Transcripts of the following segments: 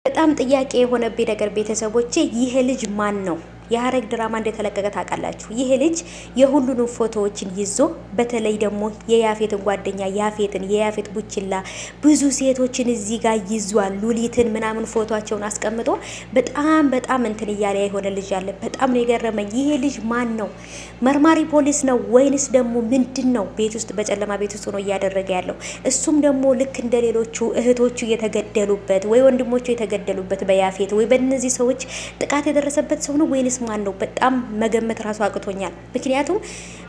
በጣም ጥያቄ የሆነብኝ ነገር ቤተሰቦቼ ይሄ ልጅ ማን ነው? የሐረግ ድራማ እንደተለቀቀ ታውቃላችሁ። ይሄ ልጅ የሁሉንም ፎቶዎችን ይዞ በተለይ ደግሞ የያፌትን ጓደኛ የያፌት ቡችላ ብዙ ሴቶችን እዚህ ጋር ይዟል። ሉሊትን ምናምን ፎቶቸውን አስቀምጦ በጣም እንትን እያለ የሆነ ልጅ አለ። በጣም ነው የገረመኝ። ይሄ ልጅ ማን ነው? መርማሪ ፖሊስ ነው ወይንስ ደግሞ ምንድን ነው? ቤት ውስጥ በጨለማ ቤት ውስጥ ሆኖ እያደረገ ያለው እሱም ደግሞ ልክ እንደ ሌሎቹ እህቶቹ የተገደሉበት ወይ ወንድሞቹ የተገደሉበት በያፌት ወይ በእነዚህ ሰዎች ጥቃት የደረሰበት ሰው ነው ወይንስ ማን ነው? በጣም መገመት ራሱ አቅቶኛል። ምክንያቱም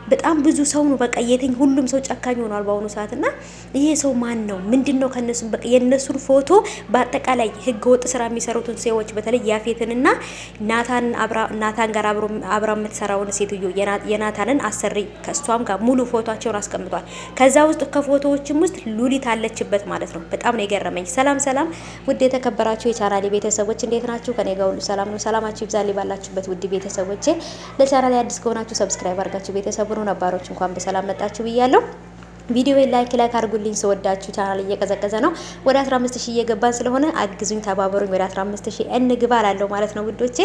በጣም ብዙ ሰው ነው በቃ ሁሉም ሰው ጨካኝ ሆኗል በአሁኑ ሰዓት እና ይሄ ሰው ማን ነው? ምንድነው? ከነሱም በቃ የነሱን ፎቶ በአጠቃላይ ህገ ወጥ ስራ የሚሰሩትን ሰዎች በተለይ ያፌትንና ናታን ጋር አብራ የምትሰራውን ሴትዮ የናታንን አሰሪ ከሷም ጋር ሙሉ ፎቶቸውን አስቀምጧል። ከዛ ውስጥ ከፎቶዎችም ውስጥ ሉሊት አለችበት ማለት ነው። በጣም ነው የገረመኝ። ሰላም ውድ የተከበራችሁ የቻናሌ ቤተሰቦች እንዴት ናችሁ? ከኔ ጋር ሁሉ ሰላም ነው። ሰላማችሁ ይብዛልኝ ባላችሁበት ውድ ቤተሰቦቼ። ለቻናሌ አዲስ ከሆናችሁ ሰብስክራይብ አድርጋችሁ ቤተሰብ ሁኑ። ነባሮች እንኳን በሰላም መጣችሁ ብያለሁ። ቪዲዮ ላይክ አድርጉልኝ። ሰወዳችሁ ቻናል እየቀዘቀዘ ነው። ወደ 15000 እየገባን ስለሆነ አግዙኝ፣ ተባበሩኝ። ወደ 15000 እንግባ አላለሁ ማለት ነው ውዶቼ።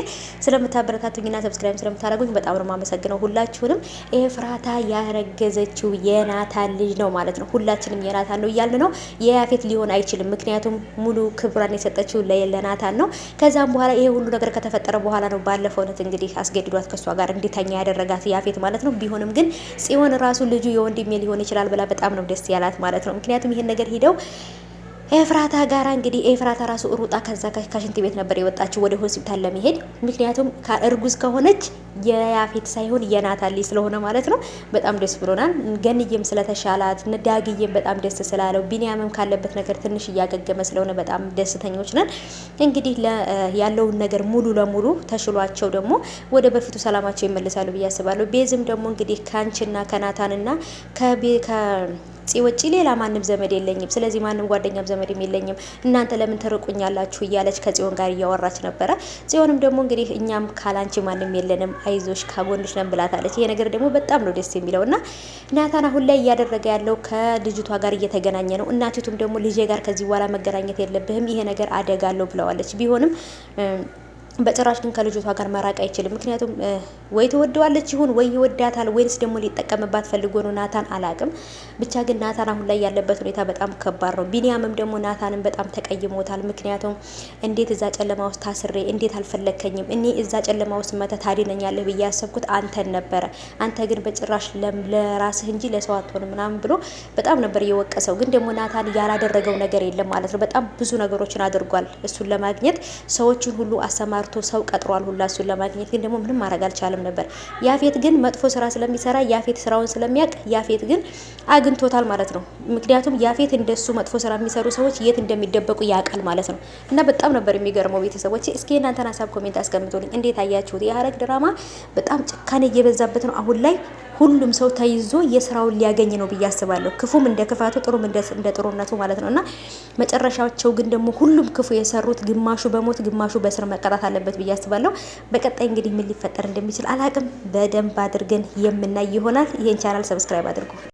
ስለምታበረታቱኝና ሰብስክራይብ ስለምታደርጉኝ በጣም ነው የማመሰግነው ሁላችሁንም። ኤፍራታ ያረገዘችው የናታን ልጅ ነው ማለት ነው። ሁላችንም የናታን ነው እያልን ነው። የያፌት ሊሆን አይችልም። ምክንያቱም ሙሉ ክብሯን የሰጠችው ለናታን ነው። ከዛም በኋላ ይሄ ሁሉ ነገር ከተፈጠረ በኋላ ነው ባለፈው ዕለት እንግዲህ አስገድዷት ከሷ ጋር እንዲተኛ ያደረጋት ያፌት ማለት ነው። ቢሆንም ግን ጽዮን ራሱ ልጁ የወንድሜ ሊሆን ይችላል ብላ በጣም ነው ደስ ያላት ማለት ነው። ምክንያቱም ይሄን ነገር ሄደው ኤፍራታ ጋራ እንግዲህ ኤፍራታ ራሱ ሩጣ ከዛ ከሽንት ቤት ነበር የወጣችው ወደ ሆስፒታል ለመሄድ። ምክንያቱም እርጉዝ ከሆነች የያፌት ሳይሆን የናታን ልጅ ስለሆነ ማለት ነው። በጣም ደስ ብሎናል። ገንዬም ስለተሻላት ዳግዬም በጣም ደስ ስላለው ቢኒያምም ካለበት ነገር ትንሽ እያገገመ ስለሆነ በጣም ደስተኞች ነን። እንግዲህ ያለውን ነገር ሙሉ ለሙሉ ተሽሏቸው ደግሞ ወደ በፊቱ ሰላማቸው ይመለሳሉ ብዬ አስባለሁ። ቤዝም ደግሞ እንግዲህ ካንቺና ከናታንና ውጪ ሌላ ማንም ዘመድ የለኝም፣ ስለዚህ ማንም ጓደኛም ዘመድም የለኝም፣ እናንተ ለምን ተርቁኛላችሁ እያለች ከጽዮን ጋር እያወራች ነበረ። ጽዮንም ደግሞ እንግዲህ እኛም ካላንቺ ማንም የለንም፣ አይዞሽ ከጎንሽ ነን ብላታለች። ይሄ ነገር ደግሞ በጣም ነው ደስ የሚለውና ናታን አሁን ላይ እያደረገ ያለው ከልጅቷ ጋር እየተገናኘ ነው። እናቲቱም ደግሞ ልጄ ጋር ከዚህ በኋላ መገናኘት የለብህም፣ ይሄ ነገር አደጋ አለው ብለዋለች። ቢሆንም በጭራሽ ግን ከልጅቷ ጋር መራቅ አይችልም። ምክንያቱም ወይ ተወደዋለች ይሁን ወይ ይወዳታል ወይስ ደግሞ ሊጠቀምባት ፈልጎ ነው ናታን አላቅም። ብቻ ግን ናታን አሁን ላይ ያለበት ሁኔታ በጣም ከባድ ነው። ቢኒያምም ደግሞ ናታንን በጣም ተቀይሞታል። ምክንያቱም እንዴት እዛ ጨለማ ውስጥ ታስሬ እንዴት አልፈለከኝም? እኔ እዛ ጨለማ ውስጥ መተ ታድነኛለህ ብዬ ያሰብኩት አንተን ነበረ። አንተ ግን በጭራሽ ለራስህ እንጂ ለሰው አትሆንም ምናምን ብሎ በጣም ነበር የወቀሰው። ግን ደግሞ ናታን ያላደረገው ነገር የለም ማለት ነው። በጣም ብዙ ነገሮችን አድርጓል እሱን ለማግኘት ሰዎችን ሁሉ አሰማርቶ ሰው ቀጥሯል ሁላ እሱን ለማግኘት። ግን ደግሞ ምንም ማድረግ አልቻለም ነበር። ያፌት ግን መጥፎ ስራ ስለሚሰራ ያፌት ስራውን ስለሚያውቅ ያፌት ግን አግኝቶታል ማለት ነው። ምክንያቱም ያፌት እንደሱ መጥፎ ስራ የሚሰሩ ሰዎች የት እንደሚደበቁ ያውቃል ማለት ነው። እና በጣም ነበር የሚገርመው ቤተሰቦች። እስኪ እናንተን ሀሳብ ኮሜንት አስቀምጡልኝ። እንዴት አያችሁት? የሐረግ ድራማ በጣም ጭካኔ እየበዛበት ነው አሁን ላይ። ሁሉም ሰው ተይዞ የስራውን ሊያገኝ ነው ብዬ አስባለሁ። ክፉም እንደ ክፋቱ ጥሩም እንደ ጥሩነቱ ማለት ነው። እና መጨረሻቸው ግን ደግሞ ሁሉም ክፉ የሰሩት ግማሹ በሞት ግማሹ በስር መቀጣት አለበት ብዬ አስባለሁ። በቀጣይ እንግዲህ ምን ሊፈጠር እንደሚችል አላቅም። በደንብ አድርገን የምናይ ይሆናል። ይሄን ቻናል ሰብስክራይብ አድርጉ።